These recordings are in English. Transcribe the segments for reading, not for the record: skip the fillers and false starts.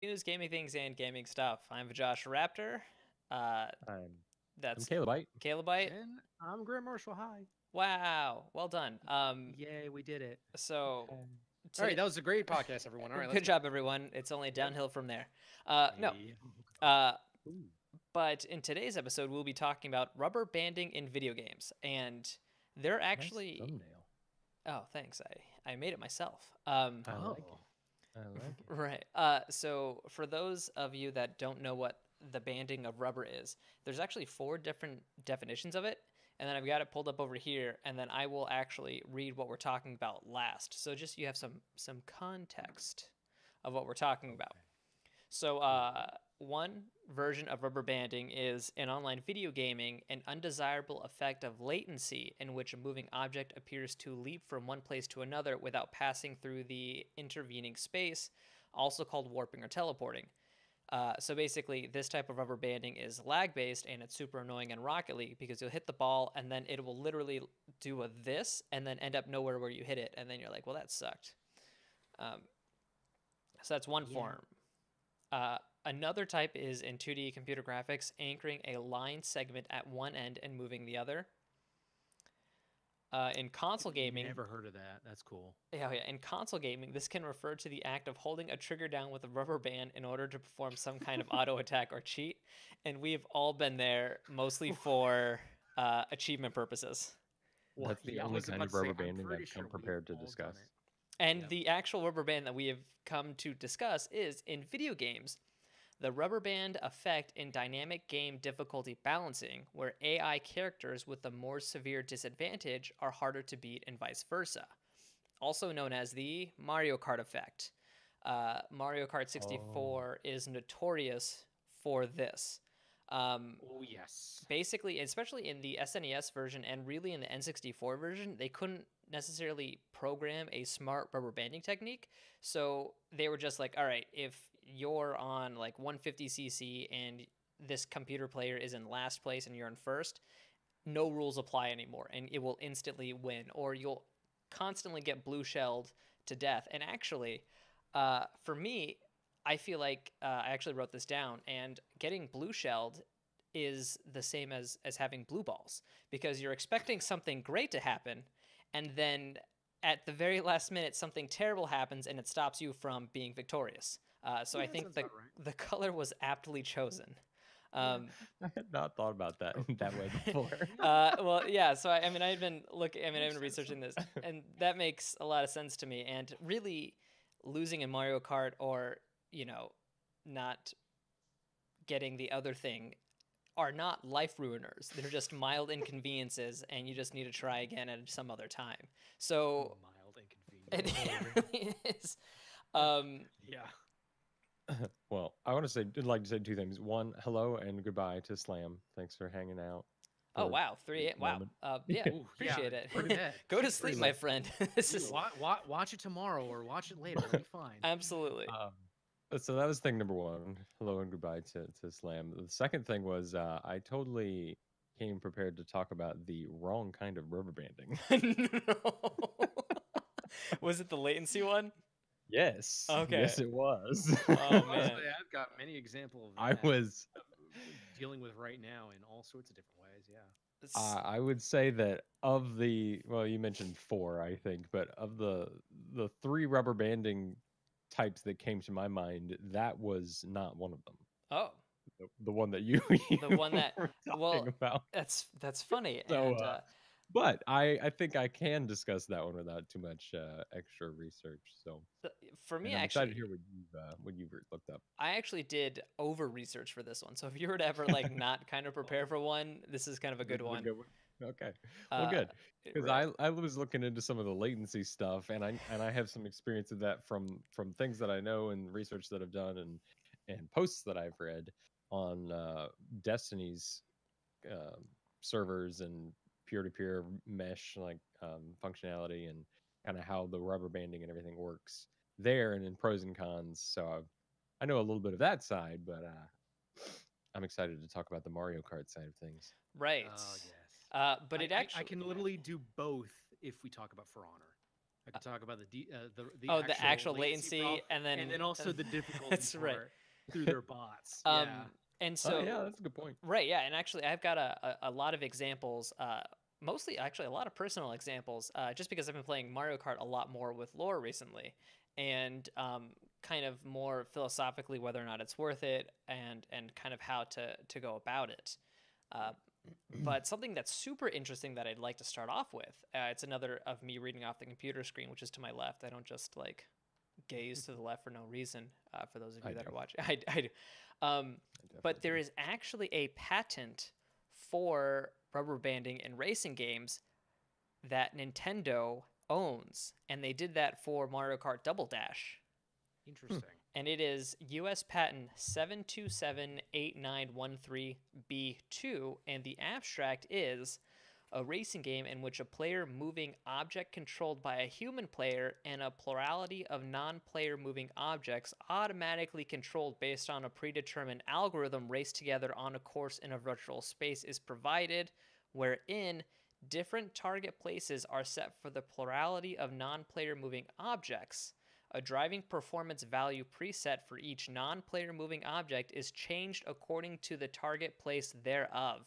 News, gaming things, and gaming stuff. I'm Josh Raptor. Uh, I'm that's Calebite. Calebite. And I'm Graham Marshall. Hi. Wow, well done. Yay, we did it. So All right, today, that was a great podcast, everyone. All right, let's good go. job, everyone. It's only Yep. downhill from there. No. Yeah. Oh, God. Uh, Ooh. but in today's episode, we'll be talking about rubber banding in video games, and they're Nice actually. thumbnail. Oh, thanks. I made it myself. I like it. Oh. I like it. Right. So for those of you that don't know what the banding of rubber is, there's actually four different definitions of it, and then I've got it pulled up over here, and then I will actually read what we're talking about last. So just you have some context of what we're talking about. Okay. So, one version of rubber banding is in online video gaming an undesirable effect of latency in which a moving object appears to leap from one place to another without passing through the intervening space, also called warping or teleporting. So basically, this type of rubber banding is lag based and it's super annoying in Rocket League because you'll hit the ball and then it will literally do a this and then end up nowhere where you hit it. And then you're like, well, that sucked. So that's one Yeah. form. Another type is in 2D computer graphics, anchoring a line segment at one end and moving the other. In console gaming, Never heard of that. That's cool. in console gaming, this can refer to the act of holding a trigger down with a rubber band in order to perform some kind of auto attack or cheat, and we've all been there, mostly for achievement purposes. Well, That's the yeah, I only was kind about of to say, rubber I'm banding pretty I've sure come we've prepared to all done it. discuss. And Yep. the actual rubber band that we have come to discuss is in video games. The rubber band effect in dynamic game difficulty balancing, where AI characters with a more severe disadvantage are harder to beat and vice versa. Also known as the Mario Kart effect. Mario Kart Oh. 64 is notorious for this. Oh, yes. Basically, especially in the SNES version and really in the N64 version, they couldn't necessarily program a smart rubber banding technique. So they were just like, all right, if you're on like 150cc and this computer player is in last place and you're in first, no rules apply anymore and it will instantly win, or you'll constantly get blue shelled to death. And actually, for me, I feel like I actually wrote this down, and getting blue shelled is the same as having blue balls because you're expecting something great to happen, and then at the very last minute something terrible happens and it stops you from being victorious. So I Yeah, that think sounds about right. the color was aptly chosen. Yeah. I had not thought about that that way before. Well, yeah. So I mean, I've been looking. I mean, I've Makes been sense, researching though. this, and that makes a lot of sense to me. And really, losing in Mario Kart, or you know, not getting the other thing, are not life ruiners. They're just mild inconveniences, and you just need to try again at some other time. So Mild it, inconvenience. it really is. Um, Yeah. Well, I want to say, I'd like to say two things. One, hello and goodbye to Slam. Thanks for hanging out oh for wow, a 3 Wow. moment. Yeah, Oh, yeah. appreciate it. Go to bed. Go to Go to sleep, my sleep. friend. This is Watch it tomorrow or watch it later. It'll be fine. absolutely. Um, so that was thing number one. Hello and goodbye to Slam. The second thing was I totally came prepared to talk about the wrong kind of rubber banding. No. Was it the latency one? Yes, Okay. yes, it was. Oh Honestly, man. I've got many examples of I that was. dealing with right now in all sorts of different ways. Yeah. It's, I would say that of the well, you mentioned four, I think, but of the three rubber banding types that came to my mind, that was not one of them. oh, The one that you, the you one that were talking well, about. that's funny. So, And but I think I can discuss that one without too much extra research. So, for me and I'm excited to actually, hear what you've looked up. I actually did over research for this one. So if you were to ever like not kind of prepare for one, this is kind of a This good is a one. good one. Okay, well, Uh good, because right. I was looking into some of the latency stuff, and I have some experience of that from things that I know and research that I've done and posts that I've read on Destiny's um servers and peer-to-peer mesh like functionality and kind of how the rubber banding and everything works there and in pros and cons. So I know a little bit of that side, but I'm excited to talk about the Mario Kart side of things. Right. Oh yes. But I, it I I actually can literally do both if we talk about For Honor. I could talk about the Oh, the actual latency latency, problem, and and then also the difficulty that's right. part through their bots. Um, Yeah. and Oh yeah, so that's a good point. right, yeah, and actually, I've got a lot of examples. Mostly, actually, a lot of personal examples. Just because I've been playing Mario Kart a lot more with Laura recently, and kind of more philosophically whether or not it's worth it, and kind of how to go about it. Uh, but something that's super interesting that I'd like to start off with. It's another of me reading off the computer screen, which is to my left. I don't just like gaze to the left for no reason. For those of I you that do. are watching, I do. I But definitely there do. is actually a patent for rubber banding in racing games that Nintendo owns, and they did that for Mario Kart Double Dash. Hmm. Interesting. And it is US patent 7278913B2, and the abstract is a racing game in which a player moving object controlled by a human player and a plurality of non-player moving objects automatically controlled based on a predetermined algorithm race together on a course in a virtual space is provided, wherein different target places are set for the plurality of non-player moving objects. A driving performance value preset for each non-player moving object is changed according to the target place thereof,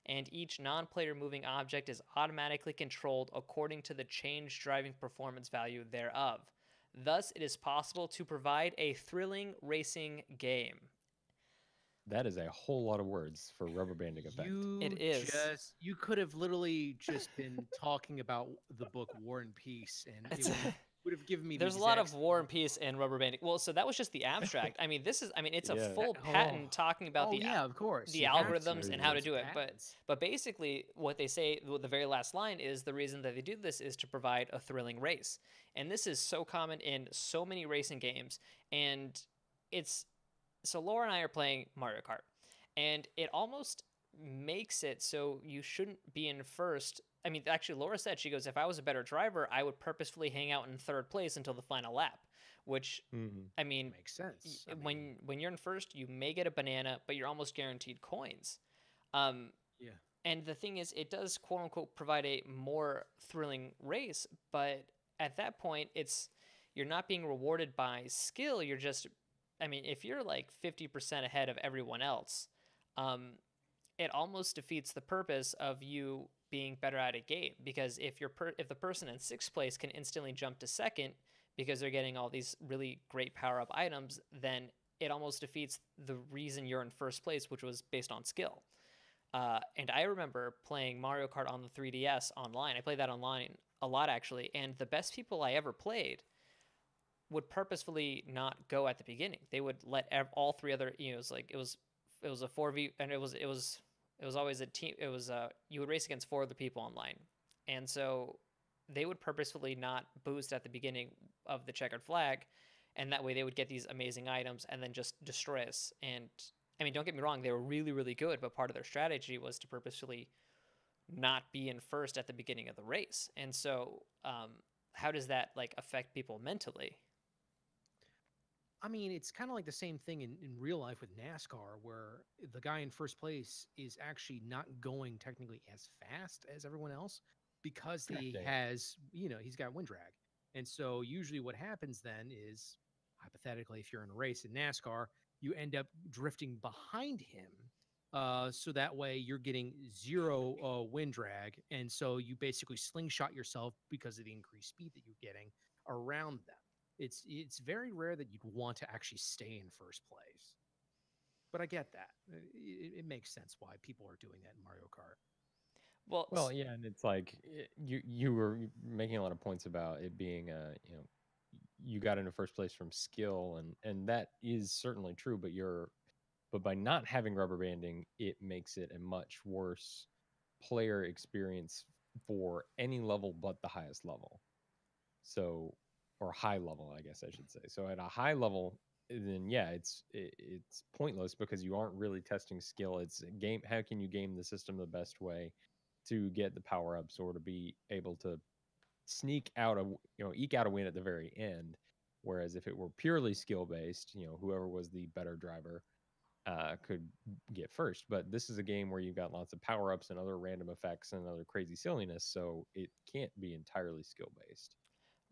and each non-player moving object is automatically controlled according to the changed driving performance value thereof. Thus, it is possible to provide a thrilling racing game. That is a whole lot of words for rubber banding effect. It is. You could have literally just been talking about the book War and Peace, and it It's would have given me the There's a lot exact of War same. and Peace and rubber banding. Well, so that was just the abstract. I mean, it's a Yeah. full patent talking about Oh yeah, of course. the You have to. algorithms and how to It's do it. patents. But basically, what they say, the very last line is the reason that they do this is to provide a thrilling race, and this is so common in so many racing games. And it's so Laura and I are playing Mario Kart, and it almost makes it so you shouldn't be in first. I mean, actually, Laura said, she goes, if I was a better driver, I would purposefully hang out in third place until the final lap, which, Mhm. I mean, Makes sense. I mean, when you're in first, you may get a banana, but you're almost guaranteed coins. Um, yeah. and the thing is, it does quote unquote provide a more thrilling race, but at that point, you're not being rewarded by skill. You're just, I mean, if you're like 50% ahead of everyone else, um, it almost defeats the purpose of you being better at a game, because if the person in sixth place can instantly jump to second because they're getting all these really great power up items, then it almost defeats the reason you're in first place, which was based on skill. And I remember playing Mario Kart on the 3DS online. I played that online a lot actually, and the best people I ever played would purposefully not go at the beginning. They would let all three other, it was like it was a 4v, and it was always a team. It was you would race against four other people online, and so they would purposefully not boost at the beginning of the checkered flag, and that way they would get these amazing items and then just destroy us. And I mean, don't get me wrong, they were really really good, but part of their strategy was to purposefully not be in first at the beginning of the race. And so, how does that like affect people mentally? I mean, it's kind of like the same thing in real life with NASCAR, where the guy in first place is actually not going technically as fast as everyone else because he Drifting. has, he's got wind drag. And so usually what happens then is, hypothetically, if you're in a race in NASCAR, you end up drifting behind him. So that way you're getting zero wind drag. And so you basically slingshot yourself because of the increased speed that you're getting around them. It's very rare that you'd want to actually stay in first place. But I get that. It makes sense why people are doing that in Mario Kart. Well, Well, yeah, and it's like you were making a lot of points about it being you got into first place from skill, and that is certainly true. But by not having rubber banding, it makes it a much worse player experience for any level but the highest level. So, or high level, I guess I should say. So at a high level, then yeah, it's pointless because you aren't really testing skill. It's a game. How can you game the system the best way to get the power ups or to be able to sneak out a eke out a win at the very end? Whereas if it were purely skill based, whoever was the better driver could get first. But this is a game where you've got lots of power ups and other random effects and other crazy silliness, so it can't be entirely skill based.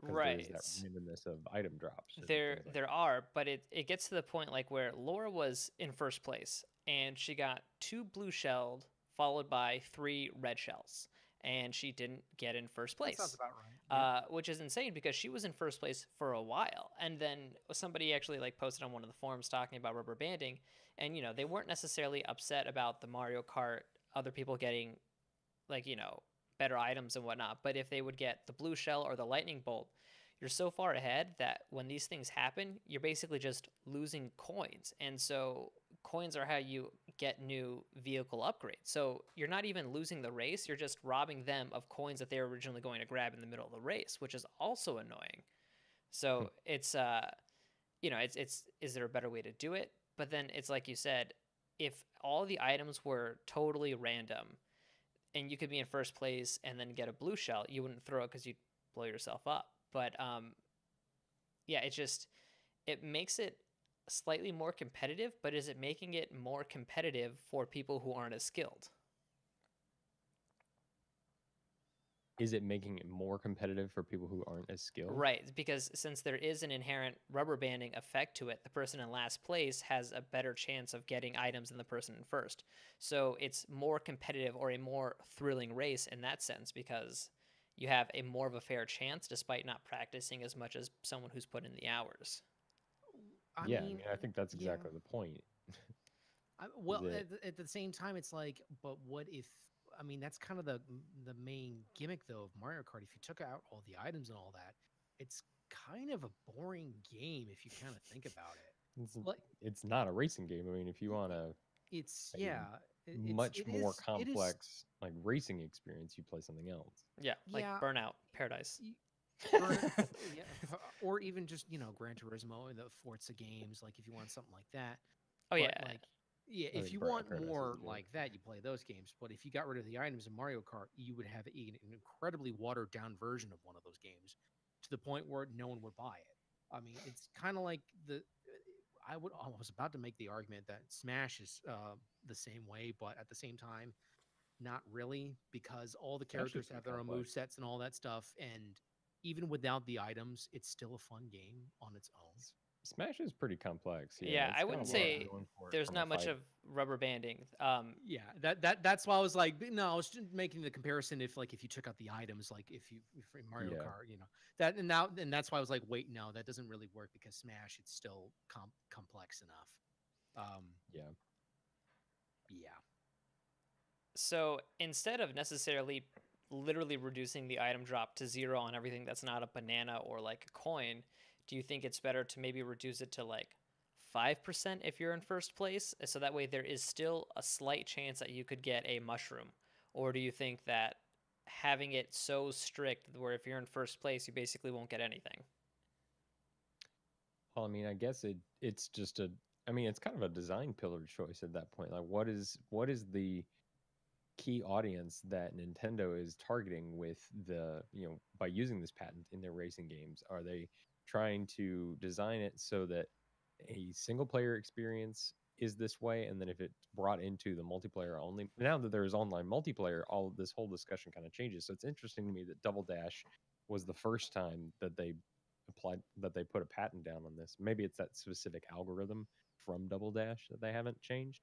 because there is that Right. randomness of item drops and There things like there are, but it gets to the point like where Laura was in first place and she got 2 blue shelled followed by 3 red shells and she didn't get in first That sounds place. about right. Yep. Which is insane because she was in first place for a while, and then somebody actually like posted on one of the forums talking about rubber banding, and they weren't necessarily upset about the Mario Kart other people getting like better items and whatnot, but if they would get the blue shell or the lightning bolt, you're so far ahead that when these things happen you're basically just losing coins, and so coins are how you get new vehicle upgrades, so you're not even losing the race, you're just robbing them of coins that they were originally going to grab in the middle of the race, which is also annoying. that. So it's it's is there a better way to do it? But then it's like you said, if all the items were totally random and you could be in first place and then get a blue shell, you wouldn't throw it because you'd blow yourself up. But yeah, it makes it slightly more competitive. But is it making it more competitive for people who aren't as skilled? Is it making it more competitive for people who aren't as skilled? Right, because since there is an inherent rubber banding effect to it, the person in last place has a better chance of getting items than the person in first. So it's more competitive or a more thrilling race in that sense because you have a more of a fair chance despite not practicing as much as someone who's put in the hours. I Yeah, I mean, mean, I think that's yeah. exactly the point. Is Well, that at the same time, it's like, but what if? I mean, that's kind of the main gimmick though of Mario Kart. If you took out all the items and all that, it's kind of a boring game if you kind of think about it. it's Like, it's not a racing game. I mean, if you y- want y- a yeah, much more it is complex like racing experience, you play something else. Yeah, like yeah. Burnout Paradise. y- Burn, yeah, or even just Gran Turismo and the Forza games. Like if you want something like that, Oh but yeah. like yeah, I if think you Burnout want Paradise is more good. like that, you play those games. But if you got rid of the items in Mario Kart, you would have an incredibly watered down version of one of those games to the point where no one would buy it. I mean, it's kind of like I was about to make the argument that Smash is the same way, but at the same time, not really, because all the Smash is characters have pretty their own move complex. sets and all that stuff, and even without the items, it's still a fun game on its own. Smash is pretty complex. Yeah, Yeah, it's I got a wouldn't lot Yeah. say going for it there's from a not much fight. of rubber banding. Yeah, that's why I was like, no, I was just making the comparison. If you took out the items, like if in Mario Yeah, Kart, that and that's why I was like, wait, no, that doesn't really work because Smash it's still complex enough. Um, yeah. yeah, So instead of necessarily literally reducing the item drop to 0 on everything that's not a banana or like a coin, do you think it's better to maybe reduce it to like 5% if you're in first place? So that way there is still a slight chance that you could get a mushroom. Or do you think that having it so strict where if you're in first place, you basically won't get anything? Well, I mean, I guess it's just a. I mean, it's kind of a design pillar choice at that point. Like, what is the key audience that Nintendo is targeting with by using this patent in their racing games? Are they trying to design it so that a single player experience is this way, and then if it's brought into the multiplayer only, now that there is online multiplayer, all of this whole discussion kind of changes. So it's interesting to me that Double Dash was the first time that they put a patent down on this. Maybe it's that specific algorithm from Double Dash that they haven't changed.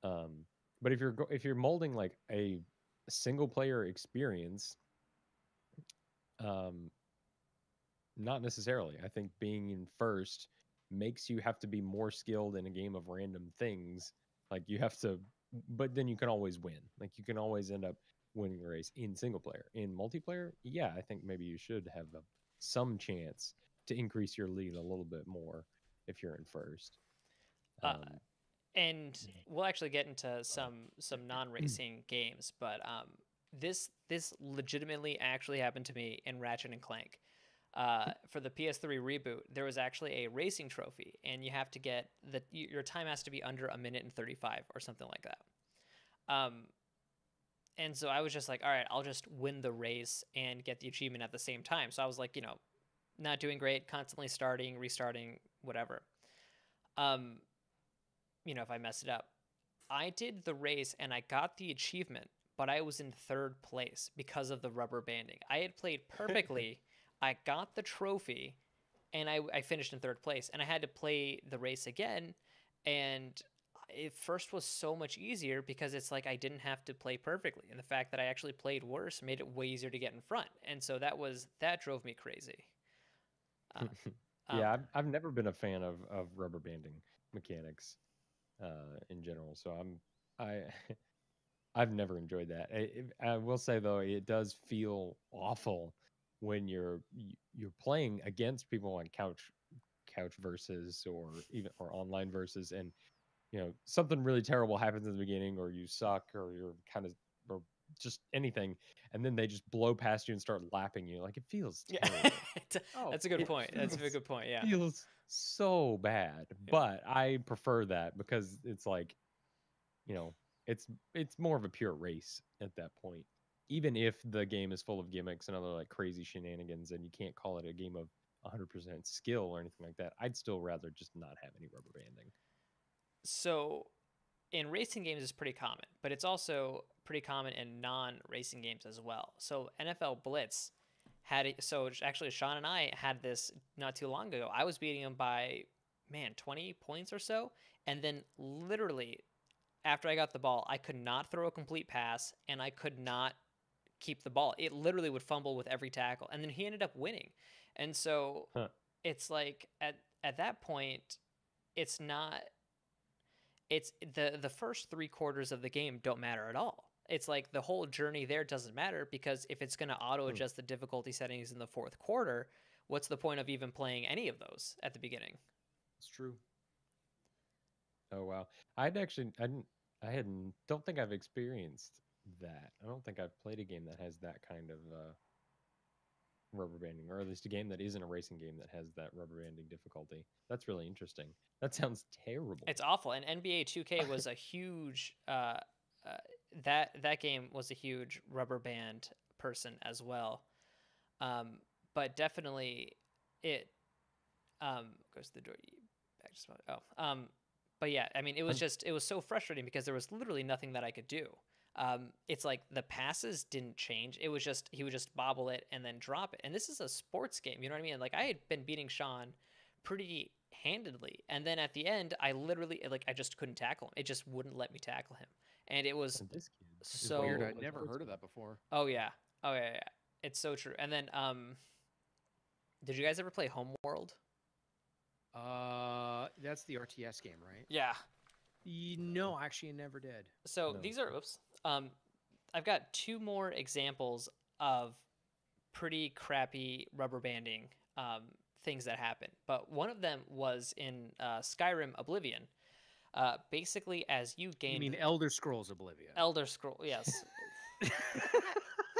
um, but if you're molding like a single player experience, um, not necessarily. I think being in first makes you have to be more skilled in a game of random things. Like you have to, but then you can always win. Like you can always end up winning the race in single player. In multiplayer, yeah, I think maybe you should have some chance to increase your lead a little bit more if you're in first. Uh, Um, and we'll actually get into some non-racing games, but this legitimately actually happened to me in Ratchet and Clank. For the PS3 reboot, there was actually a racing trophy, and you have to get your time has to be under a minute and 35 or something like that. And so I was just like, all right, I'll just win the race and get the achievement at the same time. So I was like, not doing great, constantly starting, restarting, whatever. Um, if I mess it up. I did the race and I got the achievement, but I was in third place because of the rubber banding. I had played perfectly I got the trophy, and I finished in third place, and I had to play the race again, and it first was so much easier because it's like I didn't have to play perfectly, and the fact that I actually played worse made it way easier to get in front, and so that drove me crazy. Uh, Yeah, um, I've never been a fan of rubber banding mechanics in general. So I I've never enjoyed that. I will say though, it does feel awful when you're playing against people on couch versus or online versus, and something really terrible happens in the beginning, or you suck, or you're kind of, or just anything, and then they just blow past you and start lapping you. Like, it feels yeah, terrible. Oh, of that's a good It point. course. That's a very feels good point. Yeah. feels so bad, Yeah. but I prefer that because it's like, you know, it's more of a pure race at that point. Even if the game is full of gimmicks and other like crazy shenanigans, and you can't call it a game of 100% skill or anything like that, I'd still rather just not have any rubber banding. So in racing games is pretty common, but it's also pretty common in non-racing games as well. So NFL Blitz so actually Sean and I had this not too long ago. I was beating him by 20 points or so, and then literally after I got the ball, I could not throw a complete pass and I could not keep the ball. It literally would fumble with every tackle, and then he ended up winning. And so Huh. it's like at that point, it's not it's the first 3 quarters of the game don't matter at all. It's like the whole journey there doesn't matter because if it's going to auto Hmm. adjust the difficulty settings in the fourth quarter, what's the point of even playing any of those at the beginning? It's true. Oh wow. Don't think I've experienced that. I don't think I've played a game that has that kind of rubber banding, or at least a game that isn't a racing game that has that rubber banding difficulty. That's really interesting. That sounds terrible. It's awful. And NBA 2K was a huge that game was a huge rubber band person as well. But definitely it goes to the door. Back to spot. But yeah, I mean, I'm, it was so frustrating because there was literally nothing that I could do. It's like the passes didn't change. It was just he would just bobble it and then drop it. And this is a sports game, you know what I mean? Like I had been beating Sean pretty handedly, and then at the end, I literally like I just couldn't tackle him. It just wouldn't let me tackle him, and it was and this kid is It's weird. so. I'd a never sports heard of kid. that before. Oh yeah, oh yeah, yeah. It's so true. And then did you guys ever play Homeworld? That's the RTS game, right? Yeah. No, actually, I never did. So No. these are oops. I've got 2 more examples of pretty crappy rubber banding things that happen, but one of them was in Skyrim Oblivion. Basically, as you You gained mean Elder Scrolls Oblivion? Elder Scroll, yes,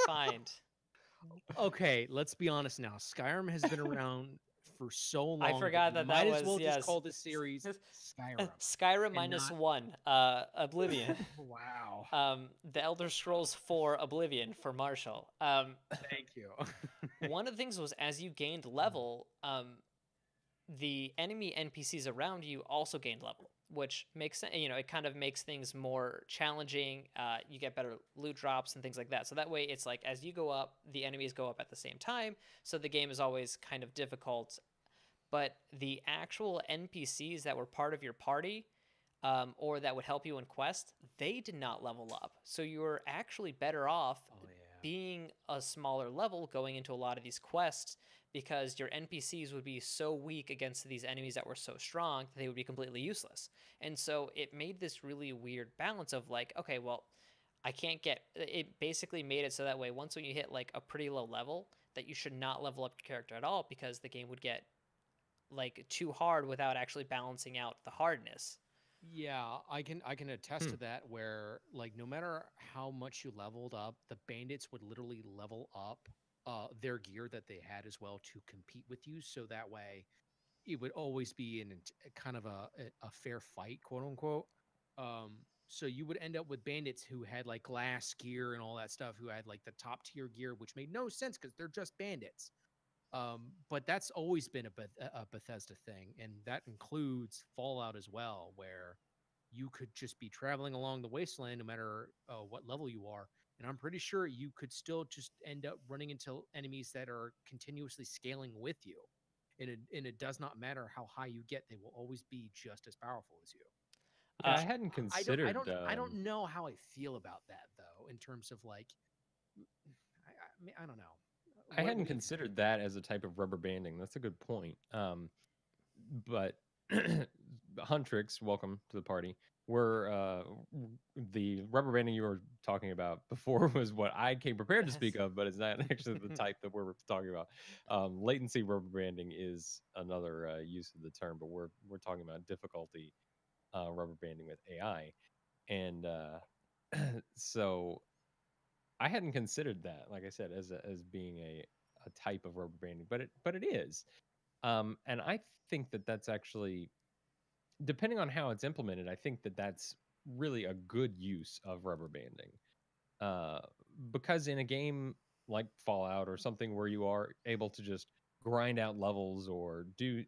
find. Okay, let's be honest now. Skyrim has been around for so I long that forgot we that might that as was well just yes. call this series Skyrim Skyrim and minus not. 1, Oblivion. Wow. The Elder Scrolls 4 Oblivion for Marshall. Thank you. One of the things was as you gained level, the enemy NPCs around you also gained level, which makes sense. You know, it kind of makes things more challenging. You get better loot drops and things like that. So that way, it's like as you go up, the enemies go up at the same time. So the game is always kind of difficult. But the actual NPCs that were part of your party, or that would help you in quest, they did not level up. So you were actually better off Oh yeah. being a smaller level going into a lot of these quests because your NPCs would be so weak against these enemies that were so strong that they would be completely useless. And so it made this really weird balance of like, okay, well, I can't get it basically made it so that way once when you hit like a pretty low level that you should not level up your character at all because the game would get like too hard without actually balancing out the hardness. Yeah, I can attest Hmm. to that where like no matter how much you leveled up, the bandits would literally level up their gear that they had as well to compete with you so that way it would always be kind of a fair fight, quote unquote. So you would end up with bandits who had like glass gear and all that stuff, who had like the top tier gear, which made no sense because they're just bandits. But that's always been a Bethesda thing, and that includes Fallout as well, where you could just be traveling along the wasteland, no matter what level you are, And I'm pretty sure you could still just end up running into enemies that are continuously scaling with you. And it does not matter how high you get; they will always be just as powerful as you. Yeah, Uh, I hadn't I don't I considered. don't I don't know how I feel about that though, in terms of like I don't know. I What hadn't do you think? considered that as a type of rubber banding. That's a good point. But Huntrix, welcome to the party. We're the rubber banding you were talking about before was what I came prepared to speak of, but it's not actually the type that we're talking about. Latency rubber banding is another use of the term, but we're talking about difficulty rubber banding with AI, and so I hadn't considered that, like I said, as being a type of rubber banding, but it is. And I think that that's actually, depending on how it's implemented, I think that that's really a good use of rubber banding. Uh, because in a game like Fallout or something where you are able to just grind out levels or do,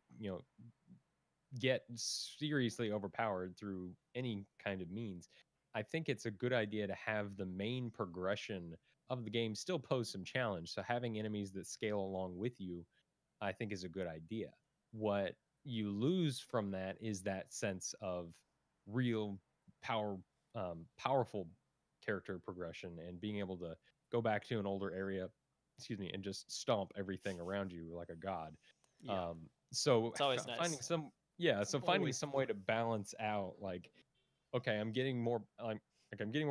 get seriously overpowered through any kind of means, I think it's a good idea to have the main progression of the game still pose some challenge. So having enemies that scale along with you, I think, is a good idea. What you lose from that is that sense of real powerful character progression and being able to go back to an older area, excuse me, and just stomp everything around you like a god. Yeah, So it's always finding nice. some, yeah, so finding always some way to balance out, like, okay, I'm getting more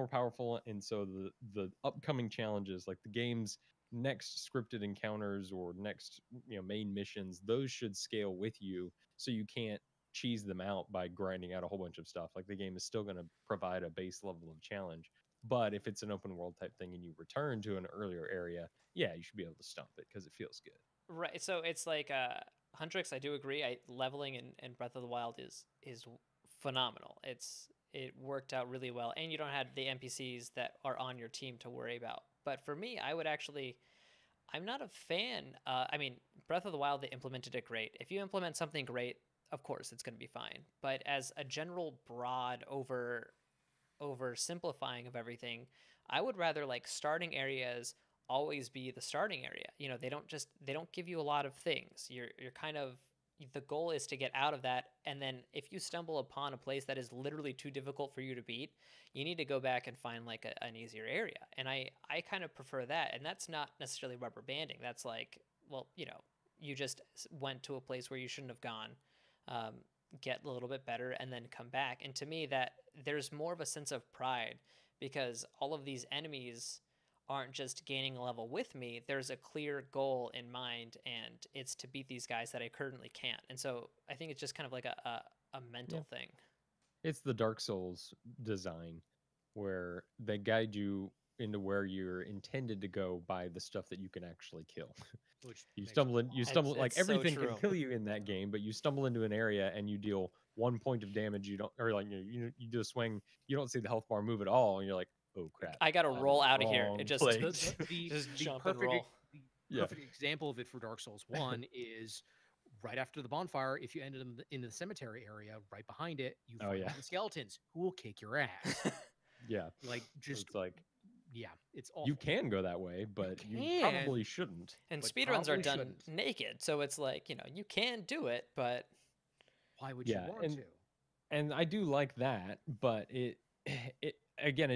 powerful, and so the upcoming challenges, like the game's next scripted encounters or next main missions, those should scale with you, so you can't cheese them out by grinding out a whole bunch of stuff. Like the game is still going to provide a base level of challenge, but if it's an open world type thing and you return to an earlier area, yeah, you should be able to stomp it because it feels good. Right. So it's like Huntrix, I do agree. Leveling in Breath of the Wild is phenomenal. It worked out really well, and you don't have the NPCs that are on your team to worry about. But for me, I'm not a fan. I mean, Breath of the Wild, they implemented it great. If you implement something great, of course it's going to be fine. But as a general broad oversimplifying of everything, I would rather like starting areas always be the starting area. They don't give you a lot of things. You're kind of, the goal is to get out of that, and then if you stumble upon a place that is literally too difficult for you to beat, you need to go back and find like an easier area. And I kind of prefer that, and that's not necessarily rubber banding. That's like, well, you just went to a place where you shouldn't have gone. Um, get a little bit better and then come back. And to me, that there's more of a sense of pride because all of these enemies aren't just gaining a level with me. There's a clear goal in mind, and it's to beat these guys that I currently can't. And so I think it's just kind of like a Yeah, mental thing. it's the Dark Souls design where they guide you into where you're intended to go by the stuff that you can actually kill. which You makes a stumble in, you lot stumble, of like It's so everything can true. kill you in that game, but you stumble into an area and you deal 1 point of damage. You don't, or like you do a swing, you don't see the health bar move at all, and you're like, oh crap, I got to I'm in roll the out of here. It wrong just the place. just the jump and perfect roll. the Yeah, perfect example of it for Dark Souls 1 is right after the bonfire. If you ended in the cemetery area, right behind it, you oh find yeah, all the skeletons who will kick your ass. yeah. Like, just It's like yeah, it's you awful. can go that way, You but you can, probably shouldn't. And but speedruns are probably done shouldn't. naked, so it's like, you can do it, but Why would you Yeah, want to? and I do like that, but it again,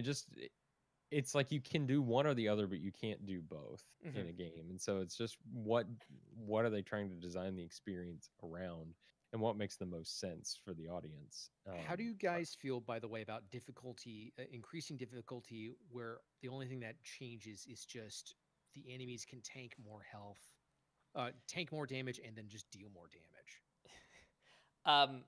it's like you can do one or the other, but you can't do both in mhm. a game. And so it's just what are they trying to design the experience around, and what makes the most sense for the audience. How do you guys feel, by the way, about difficulty, increasing difficulty, where the only thing that changes is just the enemies can tank more health, tank more damage, and then just deal more damage? um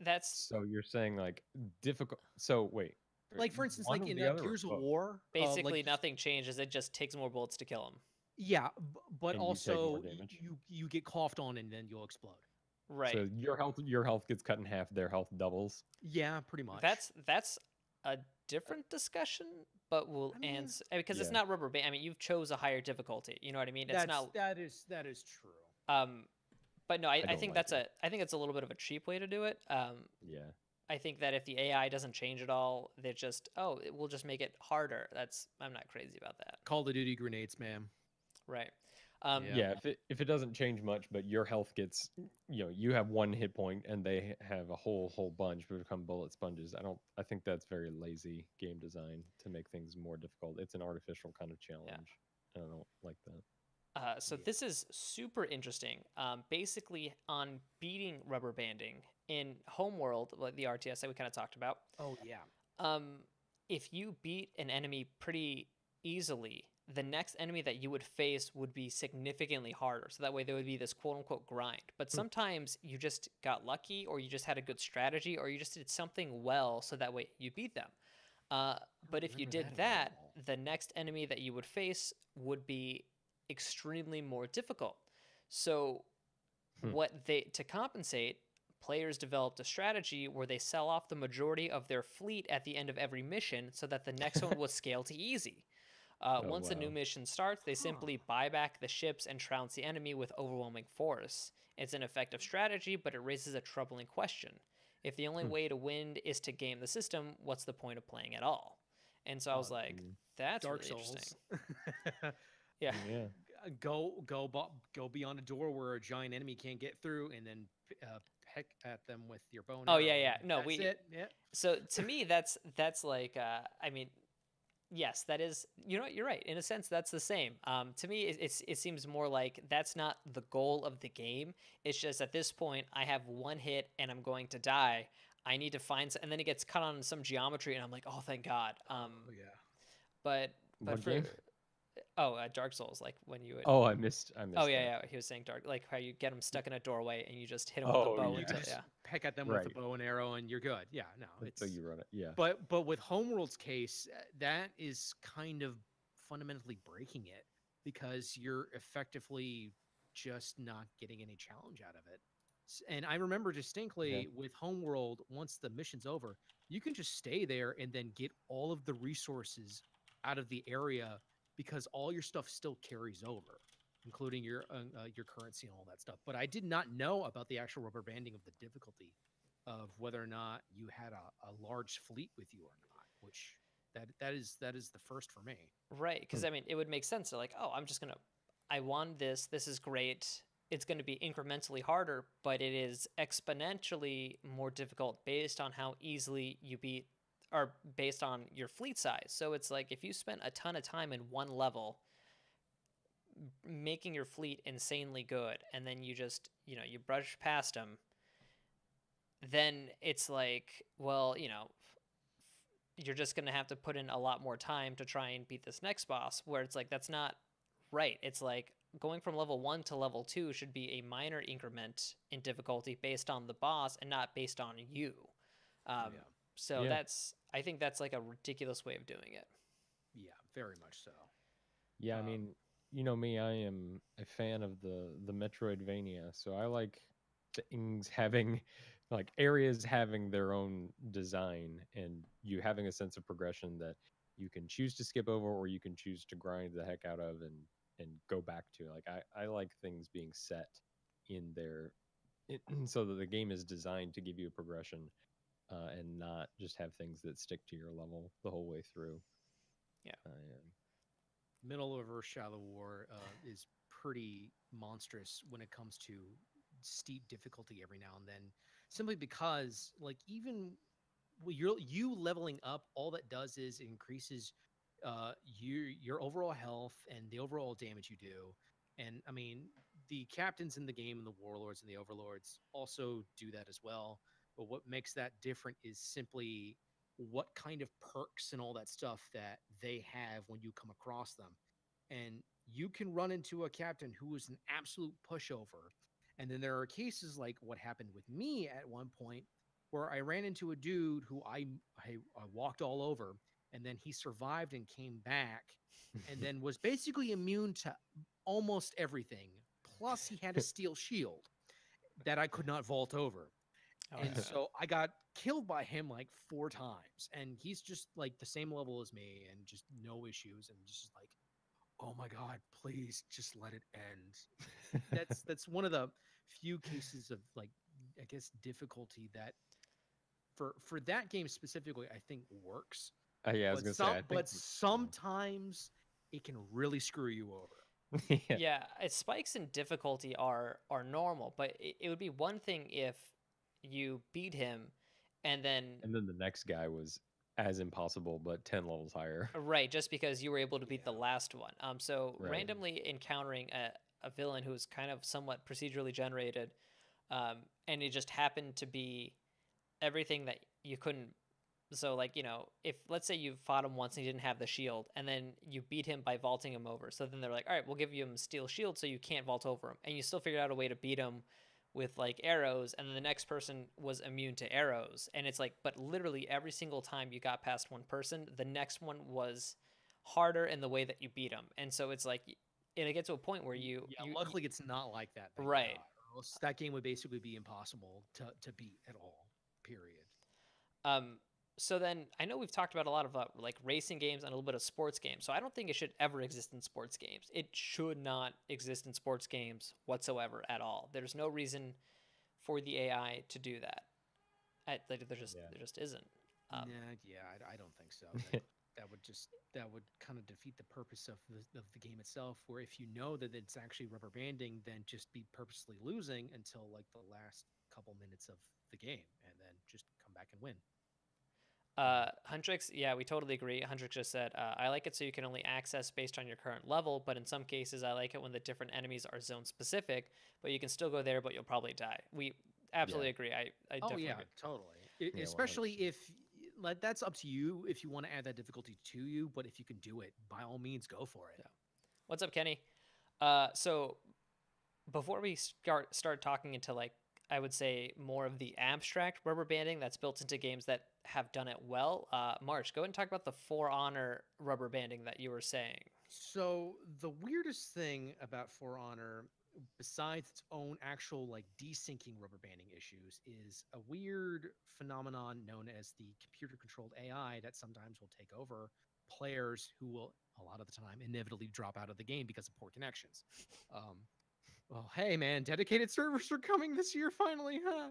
that's So you're saying like difficult. So wait, Like, for instance, one like or in the other or Gears of both, War, like basically just nothing changes. It just takes more bullets to kill him. yeah, but and you take more also damage. you get coughed on and then you'll explode. Right. So your health gets cut in half. Their health doubles. Yeah, pretty much. That's a different discussion, but we'll I mean, answer because it's Yeah, not rubber band. I mean, you've chose a higher difficulty. You know what I mean? It's not. that is true. Um, but no, I I don't think like that's it. I think it's a little bit of a cheap way to do it. Yeah, I think that if the AI doesn't change at all, they just we'll just make it harder. I'm not crazy about that. Call of Duty grenades, man. Right. Yeah. Yeah, if it doesn't change much, but your health gets, you have one hit point and they have a whole bunch, but become bullet sponges. I think that's very lazy game design to make things more difficult. It's an artificial kind of Yeah. challenge. I don't like that. So Yeah. this is super interesting. Basically, on beating rubber banding in Homeworld, like the RTS that we kind of talked about, Oh yeah. um, if you beat an enemy pretty easily, the next enemy that you would face would be significantly harder. So that way there would be this quote unquote grind. But sometimes you just got lucky, or you just had a good strategy, or you just did something well so that way you beat them. Uh, but if you Remember did at that, all. the next enemy that you would face would be extremely more difficult. So Hmm. what they to compensate, players developed a strategy where they sell off the majority of their fleet at the end of every mission so that the next one will scale to easy. Oh Once a new wow. mission starts, they Huh. simply buy back the ships and trounce the enemy with overwhelming force. It's an effective strategy, but it raises a troubling question. If the only Hmm. way to win is to game the system, what's the point of playing at all? And so I was like, Mm, that's Dark really interesting. Souls. Yeah. yeah. Go beyond a door where a giant enemy can't get through, and then peck at them with your bow and Oh arrow. yeah, yeah. And No, that's it. Yeah. so to me that's like I mean, yes, that is, you know what, you're right. In a sense, that's the same. To me, it seems more like that's not the goal of the game. It's just at this point, I have one hit and I'm going to die. I need to find, and then it gets cut on some geometry, and I'm like, oh, thank God. Oh yeah. But What for game? Dark Souls, like when you would. Oh, I Oh missed yeah, that. yeah. He was saying dark, like how you get them stuck in a doorway and you just hit them with a Oh bow You yeah. could until just yeah. peck at them with a Right. bow and arrow, and you're good. Yeah. No, Until it's you run it. Yeah. but with Homeworld's case, that is kind of fundamentally breaking it because you're effectively just not getting any challenge out of it. And I remember Yeah. distinctly with Homeworld, once the mission's over, you can just stay there and then get all of the resources out of the area because all your stuff still carries over, including your currency and all that stuff. But I did not know about the actual rubber banding of the difficulty of whether or not you had a large fleet with you or not, which that is the first for me. Right, because Hmm. I mean, it would make sense. They're like, oh, I won this. This is great. It's going to be incrementally harder, but it is exponentially more difficult based on how easily you beat, or based on your fleet size. So it's like if you spent a ton of time in one level making your fleet insanely good, and then you just, you brush past them, then it's like, well, you're just going to have to put in a lot more time to try and beat this next boss, where it's like that's not right. It's like going from level 1 to level 2 should be a minor increment in difficulty based on the boss and not based on you. um, Yeah, so Yeah. I think that's like a ridiculous way of doing it. yeah, very much so. Yeah, I Um, mean, you know me, I am a fan of the Metroidvania, so I like things having like areas having their own design and you having a sense of progression that you can choose to skip over or you can choose to grind the heck out of and go back to. Like I like things being set in there so that the game is designed to give you a progression and not just have things that stick to your level the whole way through. Yeah. Middle of Earth Shadow War is pretty monstrous when it comes to steep difficulty every now and then, simply because like even you leveling up, all that does is it increases your overall health and the overall damage you do. And I mean, the captains in the game and the warlords and the overlords also do that as well. But what makes that different is simply what kind of perks and all that stuff that they have when you come across them. And you can run into a captain who is an absolute pushover. And then there are cases like what happened with me at one point where I ran into a dude who I walked all over, and then he survived and came back, and then was basically immune to almost everything. Plus, he had a steel shield that I could not vault over. Oh And yeah. so I got killed by him like 4 times. And he's just like the same level as me and just no issues. And just like, oh my God, please just let it end. That's one of the few cases of like, I guess, difficulty that for that game specifically, I think works. Yeah, I was gonna say. I think. But sometimes it can really screw you over. Yeah. Yeah, spikes in difficulty are normal, but it would be one thing if you beat him and then And then the next guy was as impossible, but 10 levels higher. right, just because you were able to beat the Yeah. last one. So Right. randomly encountering a villain who's kind of somewhat procedurally generated, and it just happened to be everything that you couldn't. So like, if let's say you fought him once and he didn't have the shield, and then you beat him by vaulting him over. So then they're like, all right, we'll give you him steel shield so you can't vault over him, and you still figured out a way to beat him with like arrows, and then the next person was immune to arrows, and it's like, but literally every single time you got past one person, the next one was harder in the way that you beat him, and so it's like, and it gets to a point where Luckily it's not like that. Thank Right. God, or else that game would basically be impossible to beat at all. Period. So then I know we've talked about a lot of like racing games and a little bit of sports games. So I don't think it should ever exist in sports games. It should not exist in sports games whatsoever at all. There's no reason for the AI to do that. There just isn't. I don't think so. That would kind of defeat the purpose of the game itself. Where if you know that it's actually rubber banding, then just be purposely losing until like the last couple minutes of the game, and then just come back and win. Huntrix, yeah, we totally agree. Huntrix just said, I like it so you can only access based on your current level, but in some cases I like it when the different enemies are zone specific, but you can still go there, but you'll probably die. We absolutely agree. I definitely agree. Totally. Especially if like that's up to you if you want to add that difficulty to you, but if you can do it, by all means, go for it. Yeah. What's up, Kenny? So before we start talking into like, I would say more of the abstract rubber banding that's built into games that have done it well. March, go ahead and talk about the For Honor rubber banding that you were saying. So the weirdest thing about For Honor, besides its own actual like desyncing rubber banding issues, is a weird phenomenon known as the computer-controlled AI that sometimes will take over players who will, a lot of the time, inevitably drop out of the game because of poor connections. Well, hey man, dedicated servers are coming this year finally, huh?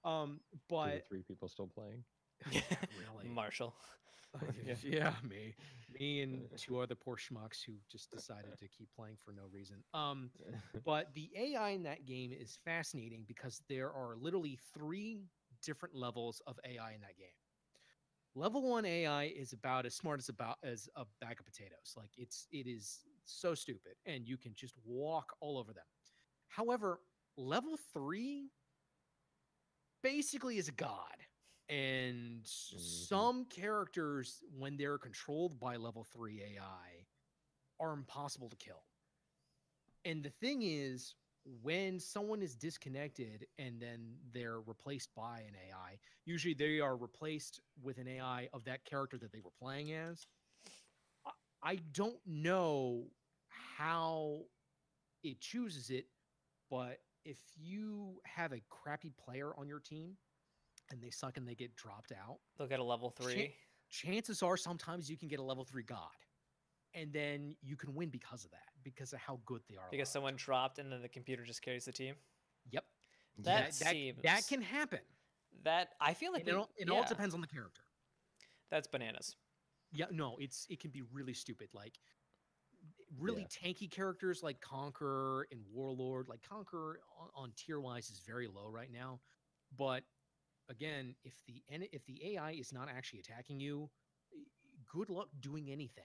2 or But 3 people still playing. really, Marshall. yeah, me and 2 other poor schmucks who just decided to keep playing for no reason. But the AI in that game is fascinating because there are literally 3 different levels of AI in that game. Level 1 AI is about as smart as a bag of potatoes. Like it is so stupid, and you can just walk all over them. However, level 3 basically is a god. And some characters, when they're controlled by level 3 AI, are impossible to kill. And the thing is, when someone is disconnected and then they're replaced by an AI, usually they are replaced with an AI of that character that they were playing as. I don't know how it chooses it, but if you have a crappy player on your team and they suck and they get dropped out, They'll get a level 3. Chances are sometimes you can get a level 3 god. And then you can win because of that, because of how good they are. Because someone dropped and then the computer just carries the team. Yep. That can happen. That I feel like it all depends on the character. That's bananas. Yeah, no, it can be really stupid. Like really tanky characters like Conqueror and Warlord. Like Conqueror on tier wise is very low right now, but again, if the AI is not actually attacking you, good luck doing anything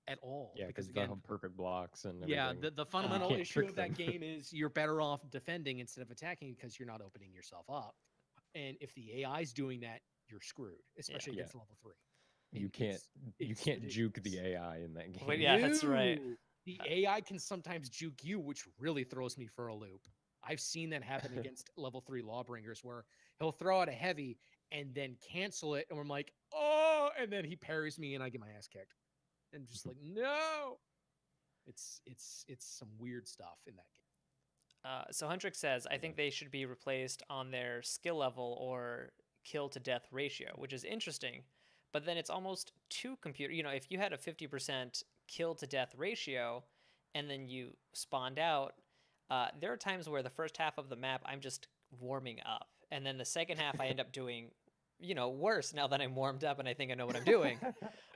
at all. Yeah, because they have perfect blocks and everything. Yeah, the fundamental issue of that game is you're better off defending instead of attacking because you're not opening yourself up. And if the AI is doing that, you're screwed, especially against level 3. You can't juke the AI in that game. Wait, yeah, that's right. The AI can sometimes juke you, which really throws me for a loop. I've seen that happen against level 3 Lawbringers where he'll throw out a heavy and then cancel it, and I'm like, oh, and then he parries me and I get my ass kicked. And just like, no. It's some weird stuff in that game. So Huntrix says, I think they should be replaced on their skill level or kill to death ratio, which is interesting. But then it's almost too computer. If you had a 50% kill to death ratio and then you spawned out, there are times where the first half of the map I'm just warming up. And then the second half I end up doing worse now that I'm warmed up and I think I know what I'm doing.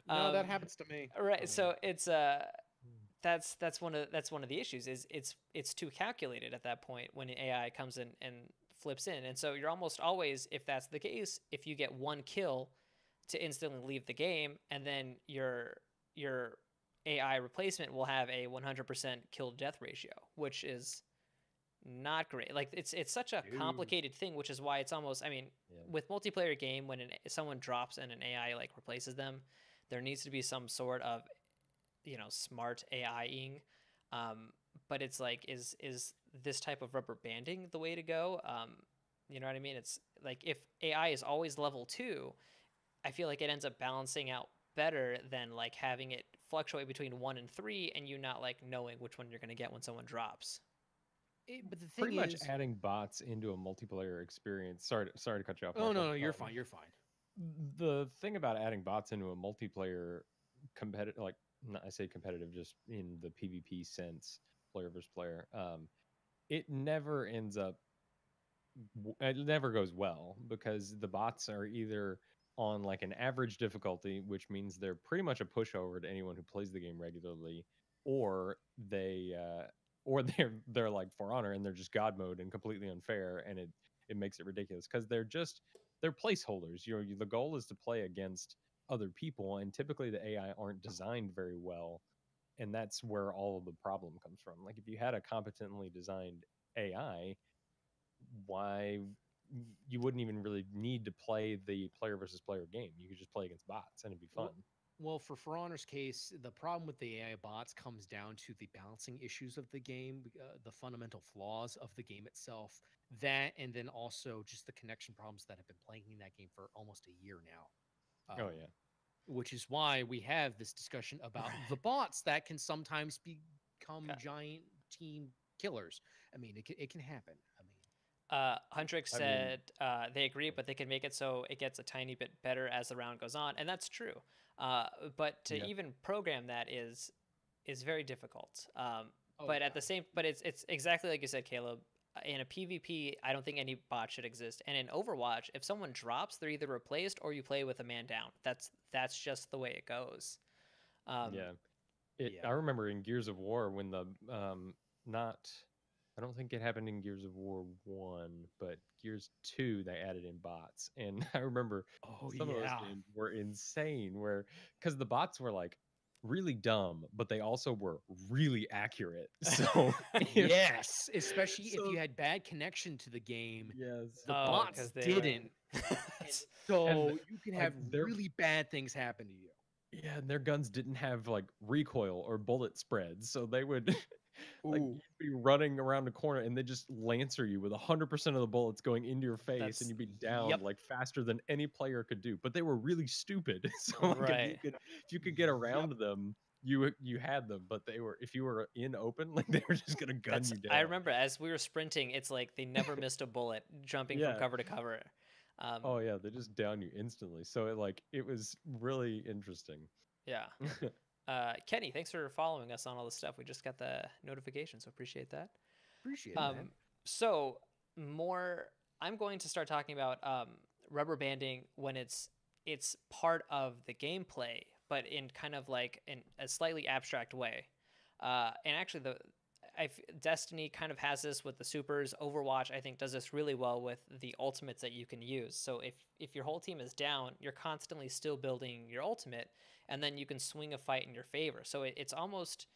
No, that Um, happens to me. I right. mean, So it's that's one of the issues is it's too calculated at that point when AI comes in and flips in, and so you're almost always, if that's the case, if you get one kill to instantly leave the game, and then your AI replacement will have a 100% kill death ratio, which is not great. Like it's such a dude. complicated thing, which is why it's almost, I mean, Yeah. with multiplayer game, when someone drops and an AI like replaces them, there needs to be some sort of smart AIing. Um, but it's like, is this type of rubber banding the way to go? You know what I mean? It's like if AI is always level 2, I feel like it ends up balancing out better than like having it fluctuate between 1 and 3 and you not like knowing which one you're going to get when someone drops. But the thing Pretty much is, adding bots into a multiplayer experience. Sorry to cut you off, oh no, Michael. no, you're fine. You're fine. The thing about adding bots into a multiplayer competitive, like, not, I say competitive just in the PvP sense, player versus player, it never ends up, it never goes well because the bots are either on like an average difficulty, which means they're pretty much a pushover to anyone who plays the game regularly, or they're like For Honor and they're just God mode and completely unfair, and it makes it ridiculous because they're placeholders. The goal is to play against other people, and typically the AI aren't designed very well, and that's where all of the problem comes from. Like if you had a competently designed AI, why you wouldn't even really need to play the player versus player game. You could just play against bots and it'd be fun. Well, for Honor's case, the problem with the AI bots comes down to the balancing issues of the game, the fundamental flaws of the game itself, that, and then also just the connection problems that have been plaguing that game for almost a year now. Oh yeah. Which is why we have this discussion about the bots that can sometimes become Okay. giant team killers. I mean, it can happen. I mean, Huntrick I mean, said they agree, but they can make it so it gets a tiny bit better as the round goes on, and that's true. But to yeah. even program that is very difficult. oh But at yeah, the same, but it's exactly like you said, Caleb. In a PvP, I don't think any bot should exist. And in Overwatch, if someone drops, they're either replaced or you play with a man down. That's just the way it goes. Um, Yeah. I yeah. remember in Gears of War when the not I don't think it happened in Gears of War 1, but Gears 2 they added in bots. And I remember Oh some of those yeah. games were insane where cuz the bots were like really dumb, but they also were really accurate. So if Yes, especially if you so had bad connection to the game, yes. the oh, bots because they were. didn't. And And so you can like have their really bad things happen to you. yeah, and their guns didn't have like recoil or bullet spreads, so they would like Ooh. you'd be running around the corner and they just lancer you with 100% of the bullets going into your face, and That's you'd be down Yep. like faster than any player could do. But they were really stupid, so like right. if you could get Yep. around them, you had them. But they were if you were in open, like they were just gonna gun That's you I down. remember as we were sprinting, it's like they never missed a bullet jumping from Yeah. cover to cover. Oh yeah, they just down you instantly. So it was really interesting. Yeah. Kenny, thanks for following us on all this stuff. We just got the notification, so appreciate that. Appreciate it, man. Um, so more, I'm going to start talking about rubber banding when it's part of the gameplay, but in kind of like in a slightly abstract way. And actually, Destiny kind of has this with the supers. Overwatch, I think, does this really well with the ultimates that you can use. So if your whole team is down, you're constantly still building your ultimate, and then you can swing a fight in your favor. So it's almost,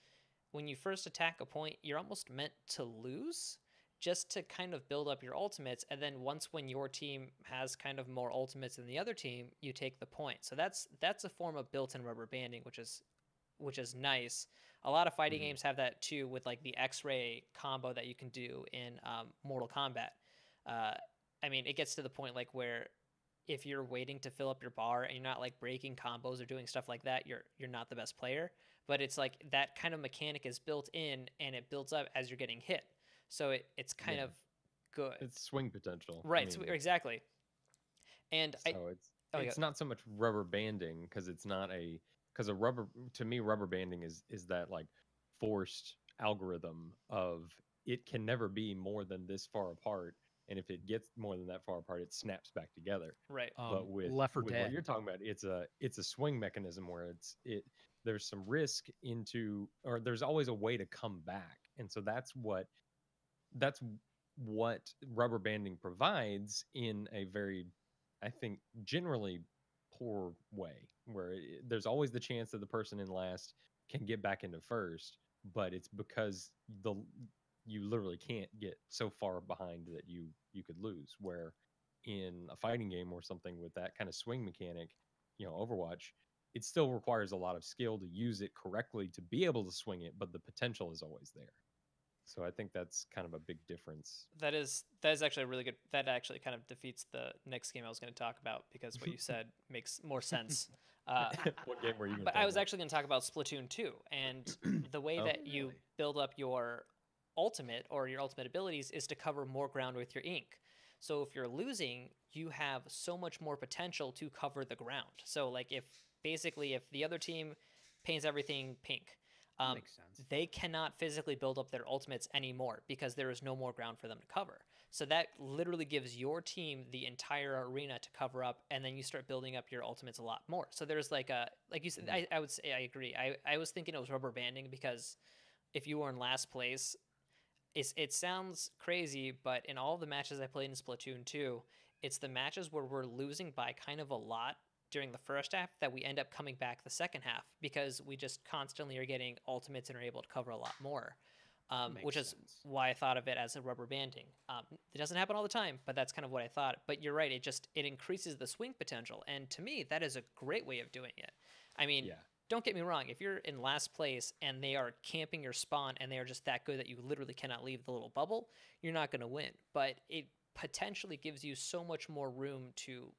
when you first attack a point, you're almost meant to lose just to kind of build up your ultimates, and then once when your team has kind of more ultimates than the other team, you take the point. So that's a form of built-in rubber banding, which is nice. A lot of fighting Mhm. games have that too, with like the X-ray combo that you can do in Mortal Kombat. Uh, I mean, it gets to the point like where if you're waiting to fill up your bar and you're not like breaking combos or doing stuff like that, you're not the best player. But it's like that kind of mechanic is built in and it builds up as you're getting hit. So it's kind Yeah, of good. it's swing potential. I Right. So mean, exactly. And I so oh yeah. it's not so much rubber banding because it's not a because a rubber to me rubber banding is that like forced algorithm of it can never be more than this far apart, and if it gets more than that far apart, it snaps back together. Right. But with Left 4 what Dead. you're talking about, it's a swing mechanism where there's some risk into, or there's always a way to come back, and so that's what rubber banding provides in a very, I think, generally poor way, where there's always the chance that the person in last can get back into first, but it's because you literally can't get so far behind that you could lose. Where in a fighting game or something with that kind of swing mechanic, Overwatch, it still requires a lot of skill to use it correctly to be able to swing it, but the potential is always there. So I think that's kind of a big difference. That is actually a really good. That actually kind of defeats the next game I was going to talk about, because what you said makes more sense. Uh, What game were you going to but talk I was about? actually going to talk about Splatoon 2 and the way Oh. that you Really? build up your ultimate or your ultimate abilities is to cover more ground with your ink. So if you're losing, you have so much more potential to cover the ground. So like if the other team paints everything pink, That makes sense. they cannot physically build up their ultimates anymore because there is no more ground for them to cover. So that literally gives your team the entire arena to cover up, and then you start building up your ultimates a lot more. So there's like you said, I would say I agree. I was thinking it was rubber banding because if you were in last place, it sounds crazy, but in all the matches I played in Splatoon 2, it's the matches where we're losing by kind of a lot during the first half that we end up coming back the second half because we just constantly are getting ultimates and are able to cover a lot more. Which Makes is sense. why I thought of it as a rubber banding. It doesn't happen all the time, but that's kind of what I thought. But you're right; it increases the swing potential, and to me, that is a great way of doing it. I mean, Yeah. don't get me wrong. If you're in last place and they are camping your spawn and they are just that good that you literally cannot leave the little bubble, you're not going to win. But it potentially gives you so much more room to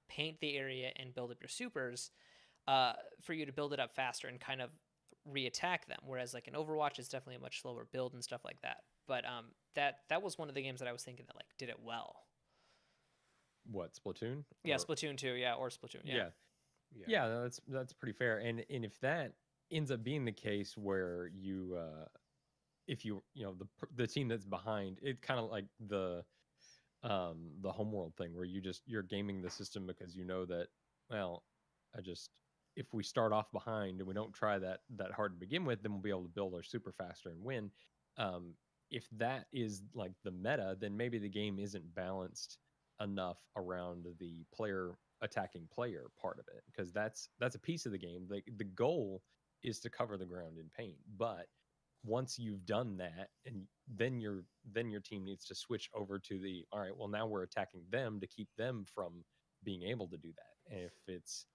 paint the area and build up your supers, for you to build it up faster and kind of re-attack them. Whereas like in Overwatch, it's definitely a much slower build and stuff like that. But that was one of the games that I was thinking that like did it well. What, Splatoon? Yeah, Or- Splatoon 2, yeah, or Splatoon, yeah. yeah. Yeah, no, that's pretty fair. And if that ends up being the case where if the team that's behind, it kind of like the homeworld thing where you're gaming the system because you know that, well, I just if we start off behind and we don't try that hard to begin with, then we'll be able to build our super faster and win. Um, if that is like the meta, then maybe the game isn't balanced enough around the player attacking player part of it, because that's a piece of the game. The goal is to cover the ground in paint, but once you've done that, and then your team needs to switch over to the, all right, well, now we're attacking them to keep them from being able to do that. And if it's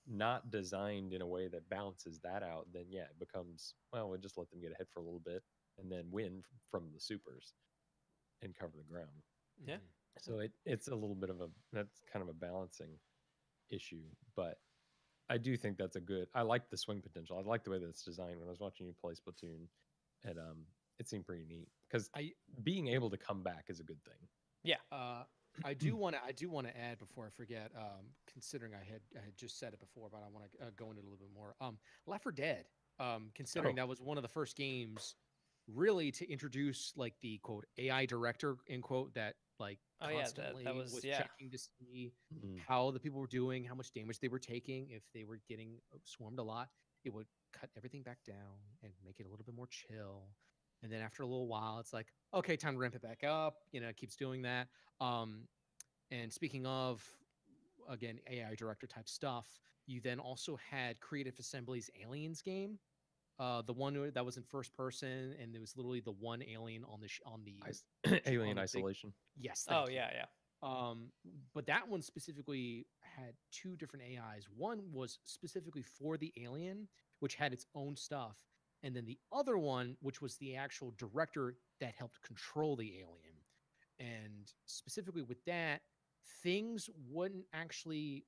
not designed in a way that balances that out, then yeah, it becomes, well, we'll just let them get ahead for a little bit and then win from the supers and cover the ground. Yeah. Mhm. So it's a little bit of that's kind of a balancing issue, but I do think that's I like the swing potential. I like the way that it's designed. When I was watching you play Splatoon, it seemed pretty neat because I being able to come back is a good thing. Yeah. I do want to add before I forget. Considering I had just said it before, but I want to go into it a little bit more. Left 4 Dead. Considering Oh. that was one of the first games, really to introduce like the quote AI director end quote that like Oh, yeah, constantly that was- was yeah. checking to see Mhm. how the people were doing, how much damage they were taking. If they were getting swarmed a lot, it would cut everything back down and make it a little bit more chill. And then after a little while, it's like, okay, time to ramp it back up. It keeps doing that. And speaking of, again, AI director type stuff, you then also had Creative Assembly's Aliens game, the one that was in first person, and there was literally the one alien on the Alien on the big- Isolation. yes, Oh, thank you. yeah, yeah. But that one specifically had two different AIs. One was specifically for the alien, which had its own stuff, and then the other one, which was the actual director that helped control the alien. And specifically with that, things wouldn't actually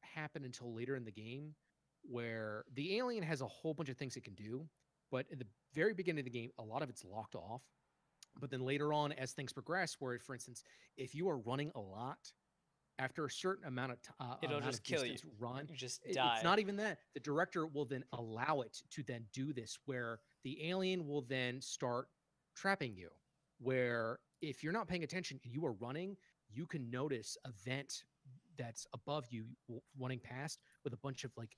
happen until later in the game, where the alien has a whole bunch of things it can do, but in the very beginning of the game, a lot of it's locked off. But then later on, as things progress, where for instance, if you are running a lot, after a certain amount of It'll amount just of kill you. distance run, You just it's die. not even that. The director will then allow it to then do this, where the alien will then start trapping you, where if you're not paying attention and you are running, you can notice a vent that's above you running past with a bunch of like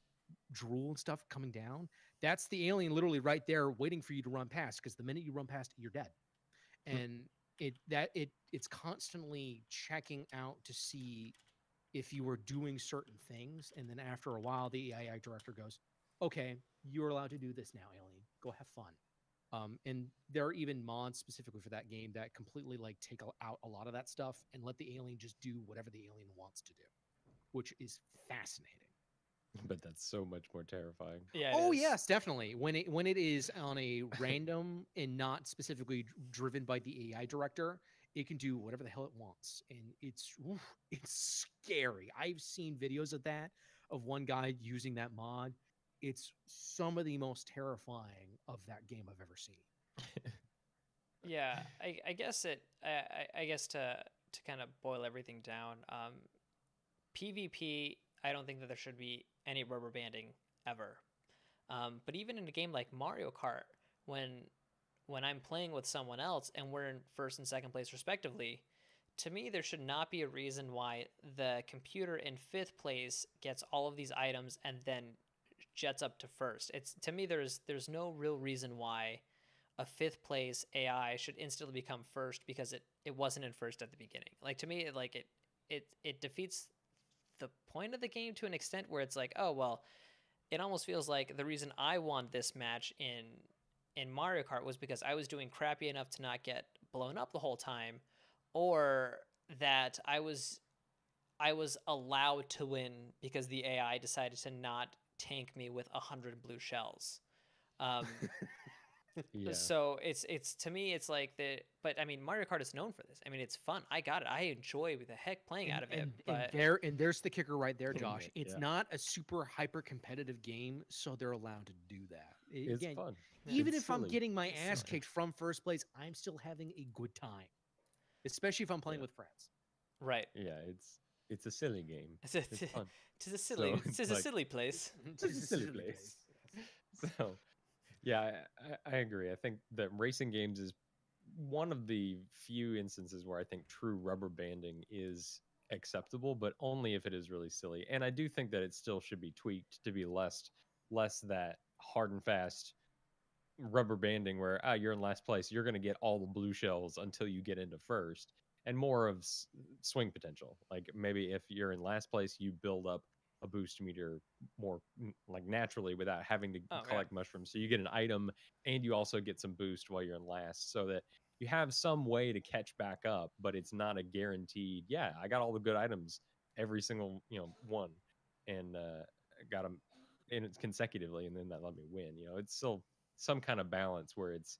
drool and stuff coming down. That's the alien literally right there waiting for you to run past, because the minute you run past it, you're dead. And it's constantly checking out to see if you were doing certain things. And then after a while, the AI director goes, okay, you're allowed to do this now, alien. Go have fun. And there are even mods specifically for that game that completely like take out a lot of that stuff and let the alien just do whatever the alien wants to do, which is fascinating. But that's so much more terrifying. Yeah. Oh It is. yes, definitely. When it is on a random and not specifically driven by the AI director, it can do whatever the hell it wants, and it's scary. I've seen videos of that, of one guy using that mod. It's some of the most terrifying of that game I've ever seen. Yeah, I guess I guess to kind of boil everything down, PvP. I don't think that there should be any rubber banding ever. But even in a game like Mario Kart, when I'm playing with someone else and we're in first and second place respectively, to me there should not be a reason why the computer in fifth place gets all of these items and then jets up to first. It's to me there's no real reason why a fifth place AI should instantly become first because it wasn't in first at the beginning. Like to me, it defeats the point of the game to an extent where it's like, oh well, it almost feels like the reason I won this match in Mario Kart was because I was doing crappy enough to not get blown up the whole time, or that I was allowed to win because the AI decided to not tank me with 100 blue shells. Um, Yeah. So it's to me it's like but I mean Mario Kart is known for this. I mean it's fun. I got it. I enjoy the heck playing out of it. But There's the kicker right there, Josh. It's Yeah. not a super hyper competitive game, so they're allowed to do that. It's Again, fun. even It's if I'm silly. getting my It's ass silly. kicked from first place, I'm still having a good time, especially if I'm playing Yeah. with friends. right. Yeah, it's a silly game. It's a, It's fun. it's a silly So, it's a like- silly place. It's a silly place. So, yeah, I agree. I think that racing games is one of the few instances where I think true rubber banding is acceptable, but only if it is really silly. And I do think that it still should be tweaked to be less that hard and fast rubber banding where you're in last place, you're going to get all the blue shells until you get into first, and more of swing potential. Like maybe if you're in last place, you build up a boost meter more like naturally without having to Oh, yeah. collect mushrooms. So you get an item and you also get some boost while you're in last, so that you have some way to catch back up, but it's not a guaranteed. Yeah, I got all the good items every single one, and got them in it consecutively, and then that let me win. It's still some kind of balance where it's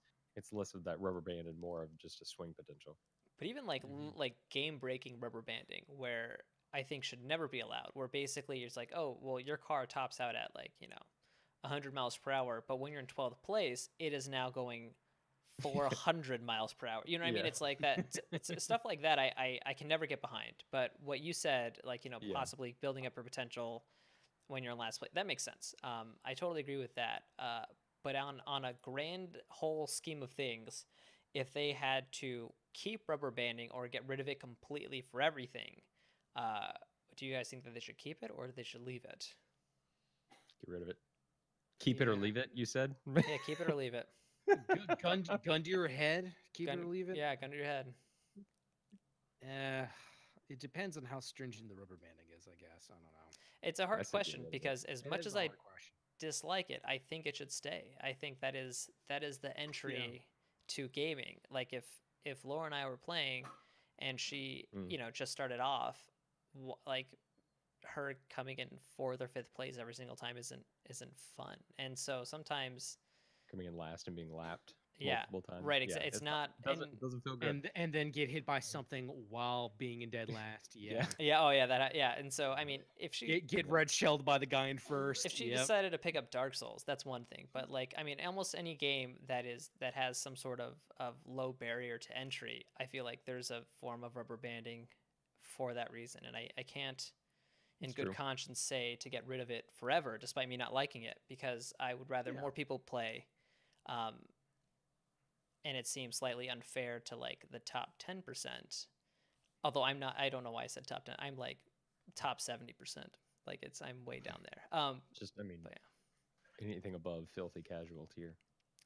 less of that rubber band and more of just a swing potential. But even like Mhm. like game breaking rubber banding, where I think should never be allowed, where basically it's like, oh well, your car tops out at 100 miles per hour, but when you're in 12th place, it is now going 400 miles per hour. You know what I mean? Yeah. It's like that. It's stuff like that. I can never get behind. But what you said, Yeah. possibly building up your potential when you're in last place, that makes sense. I totally agree with that. But on a grand whole scheme of things, if they had to keep rubber banding or get rid of it completely for everything, uh, do you guys think that they should keep it or they should leave it? Get rid of it. Keep it or Yeah. leave it, you said? Yeah, keep it or leave it. Gun to your head, keep it or leave it. Yeah, gun to your head. It depends on how stringent the rubber banding is, I guess. I don't know. It's a hard I said get question rid of it. because as It much is as a I hard question. dislike it, I think it should stay. I think that is the entry to gaming. Like if Laura and I were playing, and she just started off, like her coming in fourth or fifth place every single time isn't fun. And so sometimes, Coming in last and being lapped yeah, multiple times. right. Yeah, It's not. doesn't feel good. And then get hit by something while being in dead last. Yeah. Yeah. Oh yeah. Yeah. And so I mean, if she Get red shelled by the guy in first. if she Yep. decided to pick up Dark Souls, that's one thing. But like, I mean, almost any game that has some sort of low barrier to entry, I feel like there's a form of rubber banding for that reason. And I can't, in It's good true. conscience, say to get rid of it forever, despite me not liking it, because I would rather Yeah. more people play. and it seems slightly unfair to like the top 10%. Although I don't know why I said top 10. I'm like top 70%. Like I'm way down there. Just, I mean, But yeah. anything above filthy casual tier.